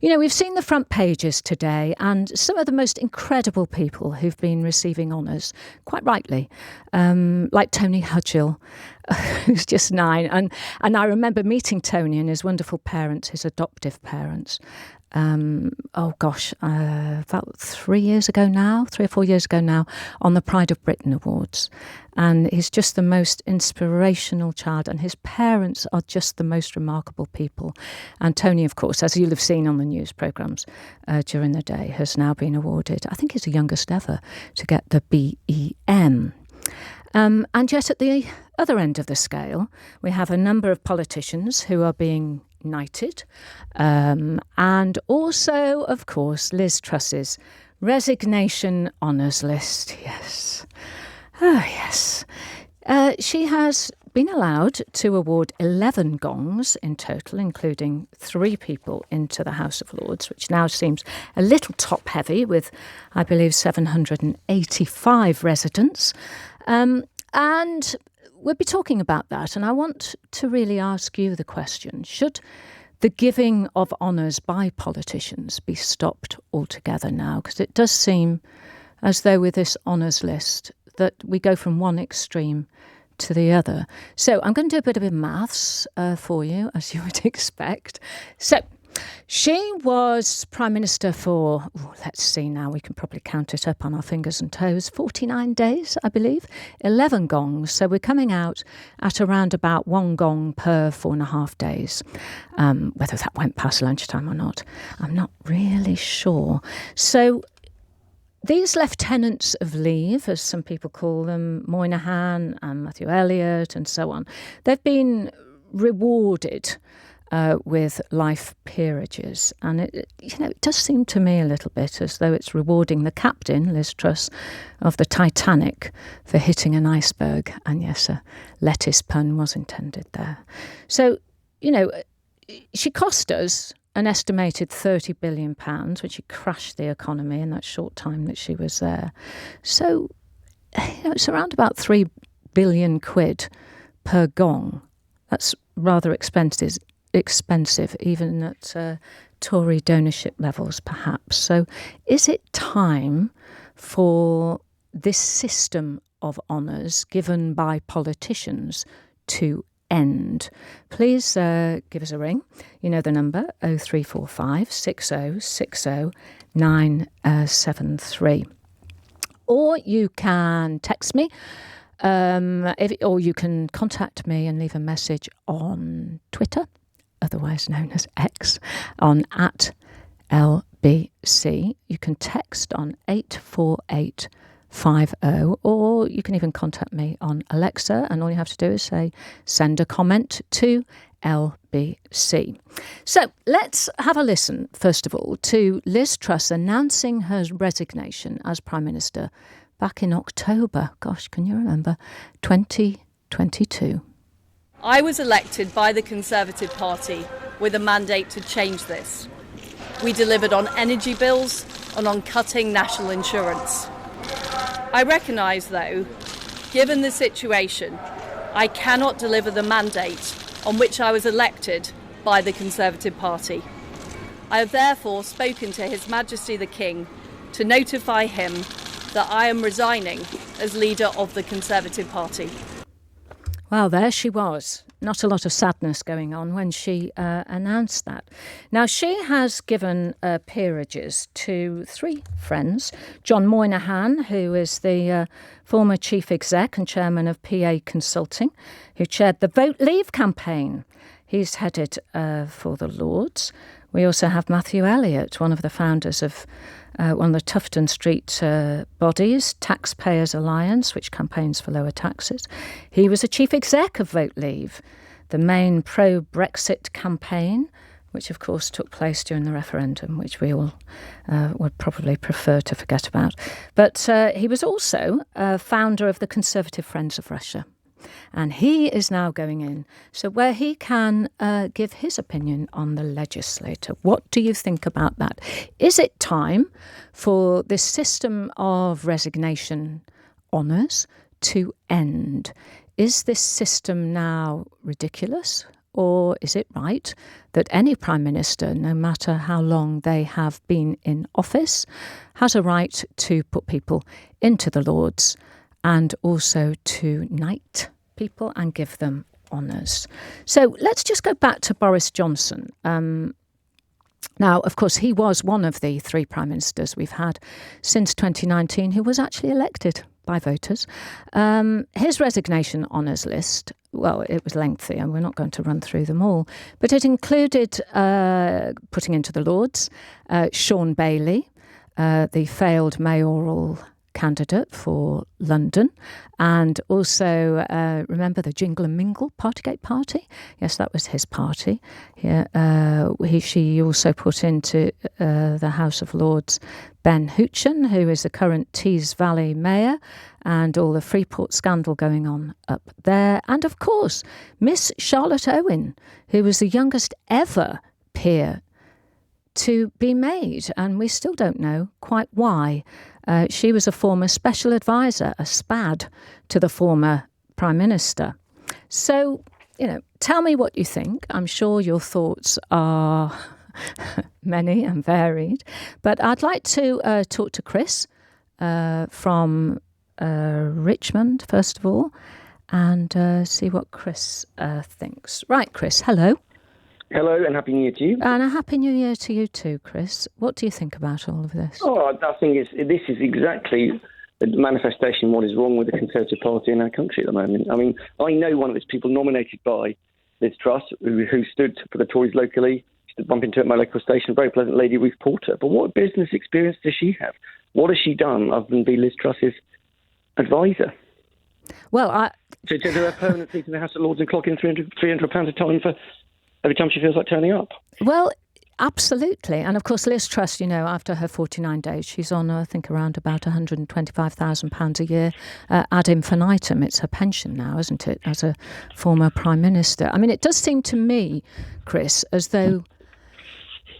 You know, we've seen the front pages today and some of the most incredible people who've been receiving honours, quite rightly, like Tony Hudgell, who's just 9. And I remember meeting Tony and his wonderful parents, his adoptive parents, about 3 or 4 years ago now, on the Pride of Britain Awards. And he's just the most inspirational child, and his parents are just the most remarkable people. And Tony, of course, as you'll have seen on the news programmes during the day, has now been awarded, I think he's the youngest ever to get the BEM. And yet at the other end of the scale, we have a number of politicians who are being knighted, and also, of course, Liz Truss's resignation honours list. Yes. Oh, yes. She has been allowed to award 11 gongs in total, including 3 people into the House of Lords, which now seems a little top-heavy with, I believe, 785 residents. And we'll be talking about that. And I want to really ask you the question, should the giving of honours by politicians be stopped altogether now? Because it does seem as though with this honours list that we go from one extreme to the other. So I'm going to do a bit of maths for you, as you would expect. So she was Prime Minister for, let's see now, we can probably count it up on our fingers and toes, 49 days, I believe, 11 gongs. So we're coming out at around about 1 gong per 4.5 days. Whether that went past lunchtime or not, I'm not really sure. So these lieutenants of leave, as some people call them, Moynihan and Matthew Elliott and so on, they've been rewarded with life peerages. And it does seem to me a little bit as though it's rewarding the captain, Liz Truss, of the Titanic for hitting an iceberg. And yes, a lettuce pun was intended there. So, she cost us an estimated £30 billion when she crashed the economy in that short time that she was there. So, it's around about £3 billion per gong. That's rather expensive, even at Tory donorship levels, perhaps. So is it time for this system of honours given by politicians to end? Please give us a ring. You know the number, 0345 6060 973. Or you can text me, or you can contact me and leave a message on Twitter, otherwise known as X, on @LBC. You can text on 84850, or you can even contact me on Alexa, and all you have to do is say, send a comment to LBC. So let's have a listen, first of all, to Liz Truss announcing her resignation as Prime Minister back in October. Gosh, can you remember? 2022. I was elected by the Conservative Party with a mandate to change this. We delivered on energy bills and on cutting national insurance. I recognise, though, given the situation, I cannot deliver the mandate on which I was elected by the Conservative Party. I have therefore spoken to His Majesty the King to notify him that I am resigning as leader of the Conservative Party. Well, there she was. Not a lot of sadness going on when she announced that. Now, she has given peerages to 3 friends. John Moynihan, who is the former chief exec and chairman of PA Consulting, who chaired the Vote Leave campaign. He's headed for the Lords. We also have Matthew Elliott, one of the founders of one of the Tufton Street bodies, Taxpayers Alliance, which campaigns for lower taxes. He was a chief exec of Vote Leave, the main pro-Brexit campaign, which of course took place during the referendum, which we all would probably prefer to forget about. But he was also founder of the Conservative Friends of Russia. And he is now going in, so where he can give his opinion on the legislator. What do you think about that? Is it time for this system of resignation honours to end? Is this system now ridiculous, or is it right that any Prime Minister, no matter how long they have been in office, has a right to put people into the Lords and also to knight people and give them honours? So let's just go back to Boris Johnson. Now, of course, he was one of the 3 Prime Ministers we've had since 2019 who was actually elected by voters. His resignation honours list, well, it was lengthy and we're not going to run through them all, but it included putting into the Lords Sean Bailey, the failed mayoral candidate for London, and also remember the Jingle and Mingle Partygate party? Yes, that was his party. She also put into the House of Lords Ben Hootchen, who is the current Tees Valley mayor, and all the Freeport scandal going on up there. And of course, Miss Charlotte Owen, who was the youngest ever peer to be made, and we still don't know quite why. She was a former special advisor, a SPAD, to the former Prime Minister. So, tell me what you think. I'm sure your thoughts are many and varied. But I'd like to talk to Chris from Richmond, first of all, and see what Chris thinks. Right, Chris, hello. Hello, and Happy New Year to you. And a Happy New Year to you too, Chris. What do you think about all of this? Oh, I think this is exactly the manifestation of what is wrong with the Conservative Party in our country at the moment. I mean, I know one of those people nominated by Liz Truss, who stood for the Tories locally, used to bump into at my local station, a very pleasant lady, Ruth Porter. But what business experience does she have? What has she done other than be Liz Truss's advisor? Well, to do her permanent seat in the House of Lords and clock in £300 a time for every time she feels like turning up. Well, absolutely. And of course, Liz Truss, after her 49 days, she's on, I think, around about £125,000 a year ad infinitum. It's her pension now, isn't it, as a former Prime Minister? I mean, it does seem to me, Chris, as though,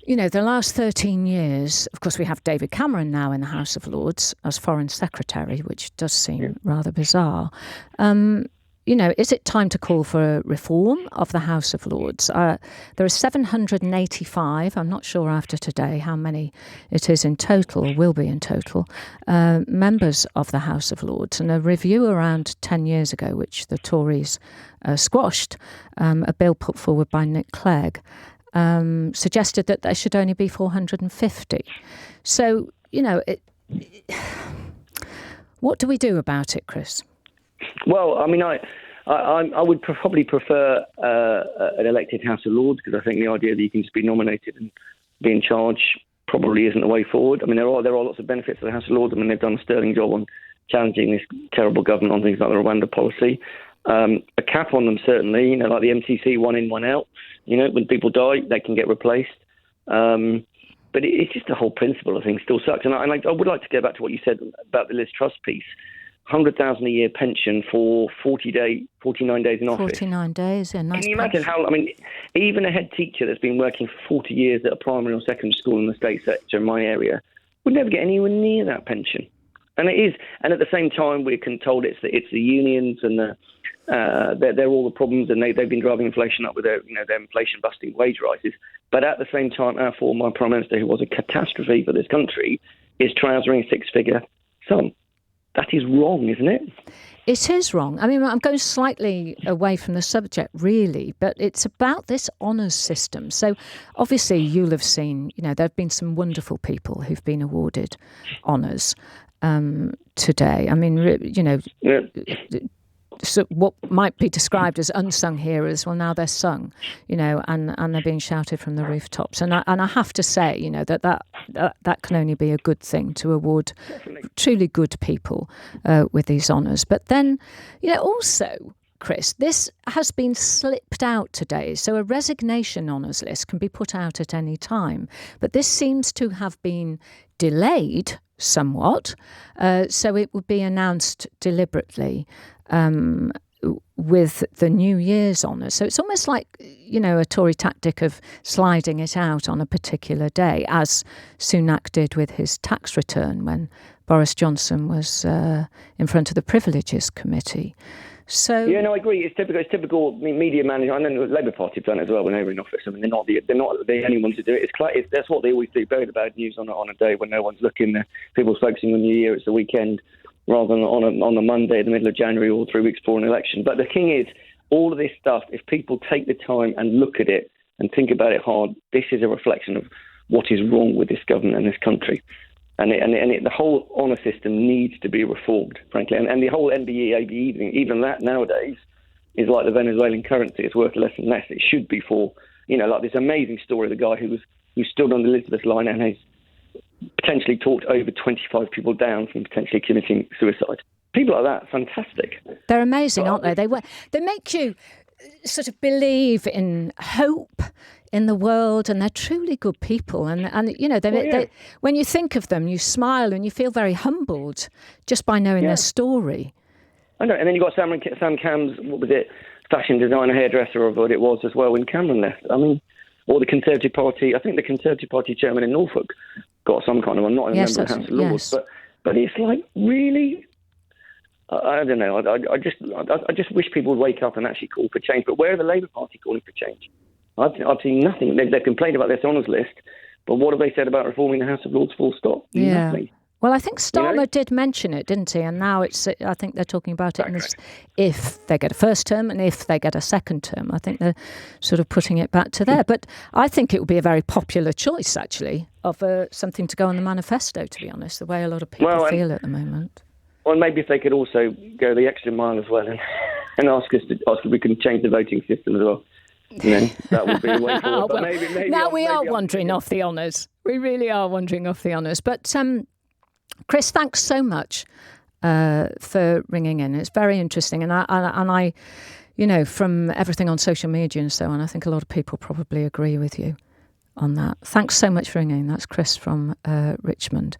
the last 13 years, of course, we have David Cameron now in the House of Lords as Foreign Secretary, which does seem rather bizarre. Is it time to call for a reform of the House of Lords? There are 785, I'm not sure after today how many it is in total, or will be in total, members of the House of Lords. And a review around 10 years ago, which the Tories squashed, a bill put forward by Nick Clegg, suggested that there should only be 450. So, what do we do about it, Chris? Well, I mean, I would probably prefer an elected House of Lords, because I think the idea that you can just be nominated and be in charge probably isn't the way forward. I mean, there are lots of benefits to the House of Lords. I mean, they've done a sterling job on challenging this terrible government on things like the Rwanda policy. A cap on them, certainly, like the MCC, 1 in, 1 out. When people die, they can get replaced. But it's just the whole principle of things still sucks. And I would like to go back to what you said about the Liz Truss piece. 100,000 a year pension for 49 days in office. 49 days, yeah, nice. Can you imagine how, even a head teacher that's been working for 40 years at a primary or secondary school in the state sector in my area would never get anywhere near that pension. And it is, and at the same time, we're told it's the unions and they're all the problems, and they've been driving inflation up with their inflation-busting wage rises. But at the same time, our former Prime Minister, who was a catastrophe for this country, is trousering a six-figure sum. That is wrong, isn't it? It is wrong. I mean, I'm going slightly away from the subject, really, but it's about this honours system. So obviously you'll have seen, there have been some wonderful people who've been awarded honours today. I mean, so what might be described as unsung heroes, well, now they're sung, and they're being shouted from the rooftops. And I have to say, that can only be a good thing, to award truly good people with these honours. But then, also, Chris, this has been slipped out today. So a resignation honours list can be put out at any time. But this seems to have been delayed somewhat. So it would be announced deliberately with the New Year's honours. So it's almost like, a Tory tactic of sliding it out on a particular day, as Sunak did with his tax return when Boris Johnson was in front of the Privileges Committee. So yeah, no, I agree. It's typical. It's typical media management. And then the Labour Party have done it as well when they were in office. I mean, they're not the only ones to do it. That's what they always do. Bury the bad news on a day when no one's looking. People's focusing on New Year. It's the weekend rather than on a Monday in the middle of January or 3 weeks before an election. But the thing is, all of this stuff, if people take the time and look at it and think about it hard, this is a reflection of what is wrong with this government and this country. And the whole honour system needs to be reformed, frankly. And the whole MBE, ABE thing, even that nowadays is like the Venezuelan currency. It's worth less and less. It should be for, like this amazing story of the guy who stood on the Elizabeth line and has potentially talked over 25 people down from potentially committing suicide. People like that, fantastic. They're amazing, aren't they? They make you sort of believe in hope in the world, and they're truly good people. And they, when you think of them, you smile and you feel very humbled just by knowing their story. I know. And then you've got Sam Cam's, what was it, fashion designer, hairdresser, or what it was as well when Cameron left. I mean, or the Conservative Party, I think the Conservative Party chairman in Norfolk got some kind of, I'm not a member of the House of Lords, but it's like, really? I don't know. I just wish people would wake up and actually call for change. But where are the Labour Party calling for change? I've seen nothing. They've complained about this honours list, but what have they said about reforming the House of Lords? Full stop. Yeah. Nothing. Well, I think Starmer did mention it, didn't he? And now I think they're talking about it if they get a first term and if they get a second term. I think they're sort of putting it back to there. But I think it would be a very popular choice, actually, of something to go on the manifesto, to be honest, the way a lot of people feel at the moment. Well, maybe if they could also go the extra mile as well and ask if we can change the voting system as well. That would be a way forward. But maybe now we are wandering off the honours. We really are wandering off the honours. But Chris, thanks so much for ringing in. It's very interesting, and I, from everything on social media and so on, I think a lot of people probably agree with you on that. Thanks so much for ringing. That's Chris from Richmond.